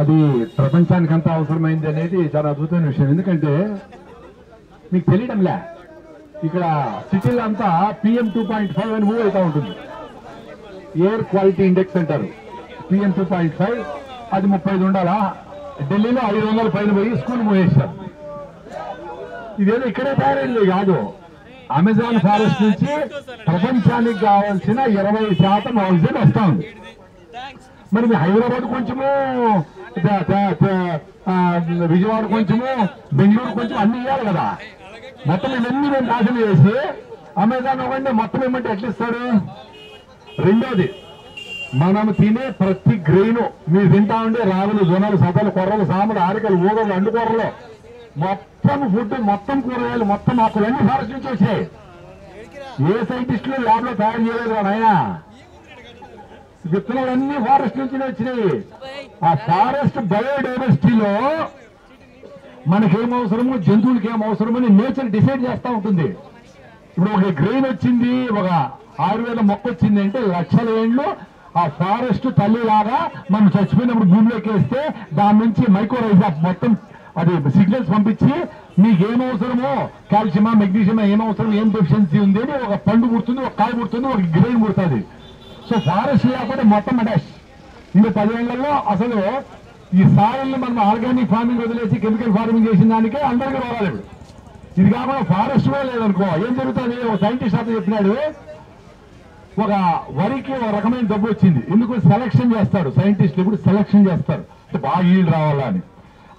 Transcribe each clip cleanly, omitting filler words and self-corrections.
అది ప్రపంచానికంతా అవసరమైంది అనేది చాలా అద్భుతమైన విషయం. ఎందుకంటే మీకు తెలియడంలే, ఇక్కడ సిటీలో అంతా PM 2.5 అని మూవ్ అవుతా ఉంటుంది. ఎయిర్ క్వాలిటీ ఇండెక్స్ అంటారు. PM 2.5 అది 35 ఉండాలా. ఢిల్లీలో 500 పైన పోయి స్కూల్ మూవ్ చేశారు. ఇదేదో ఇక్కడే తయారైంది కాదు. అమెజాన్ ఫారెస్ట్ నుంచి ప్రపంచానికి కావాల్సిన 20% ఆక్సిజన్ వస్తా ఉంది. మరి హైదరాబాద్ కొంచెము, విజయవాడ కొంచెము, బెంగళూరు కొంచెం అన్ని ఇవ్వాలి కదా. మొత్తం ఇవన్నీ మేము నాశనం చేసి అమెజాన్ ఇవ్వండి మొత్తం ఏమంటే ఎట్లా ఇస్తాడు? రెండోది, మనం తినే ప్రతి గ్రెయిన్ మీరు తింటా ఉండే రాగులు, జొన్నలు, సతలు, కొర్రలు, సామలు, ఆరికలు, ఊగలు, అండుకూరలు, మొత్తం ఫుడ్, మొత్తం కూరగాయలు, మొత్తం ఆకులు అన్ని ఫారెస్ట్ నుంచి వచ్చాయి. ఏ సైంటిస్టులు ల్యాబ్ లో తయారు చేయలేదు నాయన. విత్తనాలన్నీ ఫారెస్ట్ నుంచి వచ్చినాయి. ఆ ఫారెస్ట్ బయోడైవర్సిటీలో మనకేం అవసరము, జంతువులకి ఏం అవసరమని నేచర్ డిసైడ్ చేస్తూ ఉంటుంది. ఇప్పుడు ఒక గ్రెయిన్ వచ్చింది, ఒక ఆయుర్వేద మొక్క వచ్చింది అంటే లక్షల ఏళ్ళు ఆ ఫారెస్ట్ తల్లిలాగా మనం చచ్చిపోయినప్పుడు భూమిలోకి వేస్తే దాని నుంచి మైక్రోరైజా మొత్తం అది సిగ్నల్స్ పంపించి మీకు ఏం అవసరమో, కాల్షియమా, మెగ్నీషియమా ఏం అవసరం, ఏం డెఫిషియన్సీ ఉంది అని ఒక పండు పుడుతుంది, ఒక కాయ పుడుతుంది, ఒక గ్రెయిన్ పుడుతుంది. సో ఫారెస్ట్ లేకపోతే మొత్తం అటాచ్. ఇంకా 10 ఏళ్లలో అసలు ఈ సాయిల్ని మనం ఆర్గానిక్ ఫార్మింగ్ వదిలేసి కెమికల్ ఫార్మింగ్ చేసిన దానికే అందరికీ రాలేదు. ఇది కాకుండా ఫారెస్ట్ కూడా లేదనుకో ఏం జరుగుతుంది? ఒక సైంటిస్ట్ అతను చెప్పినాడు, ఒక వరికి ఒక రకమైన జబ్బు వచ్చింది. ఎందుకు సెలక్షన్ చేస్తాడు సైంటిస్టులు, ఇప్పుడు సెలక్షన్ చేస్తారు అంటే బాగా ఈల్డ్ రావాలా అని.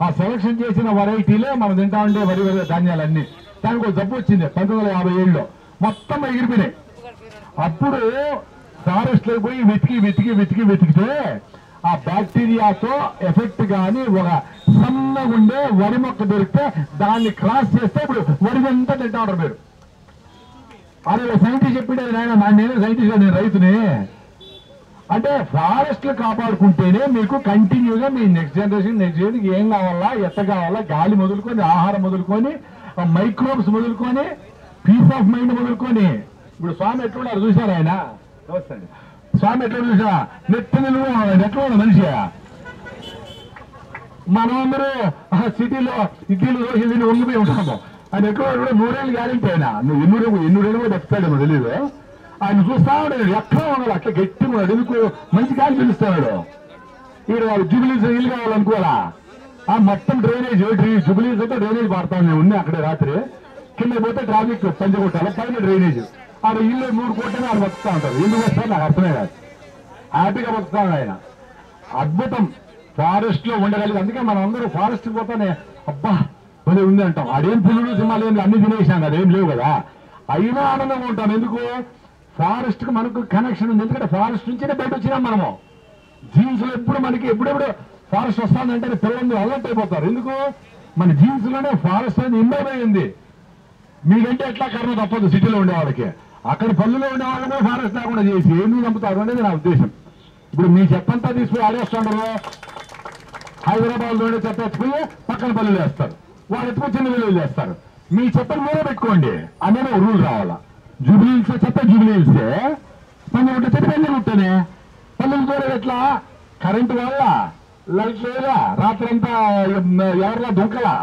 ఆ సెలక్షన్ చేసిన వెరైటీలే మనం తింటా ఉండే వరి ధాన్యాలన్నీ. దానికి ఒక జబ్బు వచ్చింది 1957లో, మొత్తం ఎగిరిపోయినాయి. అప్పుడు ఫారెస్ట్ లో పోయి వెతికితే ఆ బ్యాక్టీరియాతో ఎఫెక్ట్ గాని ఒక సన్నగుండే వరి మొక్క దొరికితే దాన్ని క్రాస్ చేస్తే ఇప్పుడు వరి అంతా తింటా ఉంటారు మీరు. అదే సైంటిస్ట్ చెప్పిడే నాయన, నేనే సైంటిస్ట్, నేను రైతుని. అంటే ఫారెస్ట్లు కాపాడుకుంటేనే మీకు కంటిన్యూగా మీ నెక్స్ట్ జనరేషన్ ఏం కావాలా, ఎట్ట కావాలా, గాలి మొదలుకొని, ఆహారం మొదలుకొని, మైక్రోబ్స్ మొదలుకొని, పీస్ ఆఫ్ మైండ్ మొదలుకొని. ఇప్పుడు స్వామి ఎట్లున్నారు చూసారు ఆయన? స్వామి ఎట్లా చూసా? నెత్తి నిలువ ఎట్లా ఉన్న మనిషి. మనమందరూ సిటీలో ఇడ్లీలు దోశలు వంగిపోయి ఉంటాము. ఆయన ఎట్లా కూడా 100 ఏళ్ళు గ్యారెంటీ. ఆయన నువ్వు 100 కూడా బతుకుతాడేమో తెలియదు. ఆయన చూస్తా ఉన్నాడు ఎట్లా ఉన్నాడు, అట్లా గట్టి ఉన్నాడు. ఎందుకు? మంచి గాలి పిలుస్తున్నాడు. ఈడు జూబిలీస్ ఇల్లు కావాలనుకోవాలా, ఆ మొత్తం డ్రైనేజ్ జూబిలీస్ అయితే డ్రైనేజ్ పడతా ఉంది అక్కడే. రాత్రి కింద పోతే ట్రాఫిక్ పంచగొట్టాలి, పైన డ్రైనేజ్. ఆడ ఇల్లు 3 కోట్లని ఆడ బతుకుతా ఉంటారు. ఎందుకు వస్తారు నాకు అర్థమే కాదు. హ్యాపీగా బతుకుతాడు ఆయన. అద్భుతం ఫారెస్ట్ లో ఉండగలిగి. అందుకే మనం అందరూ ఫారెస్ట్ పోతానే అబ్బా భలే ఉంది అంటాం. ఆడేం పులులు సింహాలు ఏం అన్ని తినేసాం కదా, ఏం లేవు కదా, అయినా ఆనందంగా ఉంటాం. ఎందుకు? ఫారెస్ట్ కు మనకు కనెక్షన్ ఉంది. ఎందుకంటే ఫారెస్ట్ నుంచినే బయట వచ్చినాం మనము. జీన్స్ లో ఎప్పుడు మనకి ఎప్పుడెప్పుడు ఫారెస్ట్ వస్తుందంటే పిల్లలు అలర్ట్ అయిపోతారు. ఎందుకు? మన జీన్స్ లోనే ఫారెస్ట్ అనేది ఇంబైబ్ అయింది. మీకంటే ఎట్లా కర్మ తప్పదు సిటీలో ఉండేవాళ్ళకి. అక్కడ పల్లెలో ఉండేవాళ్ళనే ఫారెస్ట్ లేకుండా చేసి ఎందుకు చంపుతారు అనేది నా ఉద్దేశం. ఇప్పుడు మీ చెత్తంతా తీసుకుని ఆడేస్తుంటారు. హైదరాబాద్ లోనే చెత్త ఎత్తుకుని పక్కన పల్లెలు వేస్తారు, వాళ్ళు ఎత్తుకుని చిన్న విలువలు చేస్తారు. మీ చెత్తను మీరే పెట్టుకోండి అనేది ఒక రూల్ రావాలా. జూబిలీస్ చెత్త జూబిలీసే, పల్లె ఉంటే చెత్త పల్లెలు ఉంటేనే. పల్లెలు కూడా ఎట్లా? కరెంటు వల్ల లైట్ లేదా, రాత్రంతా ఎవరిలా దుంకలా,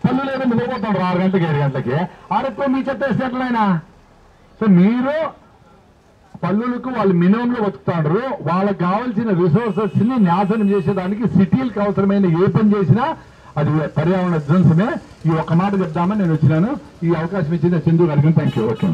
పల్లెలు ఏదో నిద్రపోతాడు 6 గంటలకి 7 గంటలకి. ఆడెక్కువ మీ చెత్త వేస్తే ఎట్లయినా. సో మీరు పల్లెలకు వాళ్ళు మినిమంలో బతుకుతాడు. వాళ్ళకి కావాల్సిన రిసోర్సెస్ ని నాశనం చేసేదానికి సిటీలకు అవసరమైన ఏ పని చేసినా అది పర్యావరణ విధ్వంసమే. ఈ ఒక్క మాట చెప్దామని నేను వచ్చినాను. ఈ అవకాశం ఇచ్చిన చందు గారికి థ్యాంక్ యూ. ఓకే.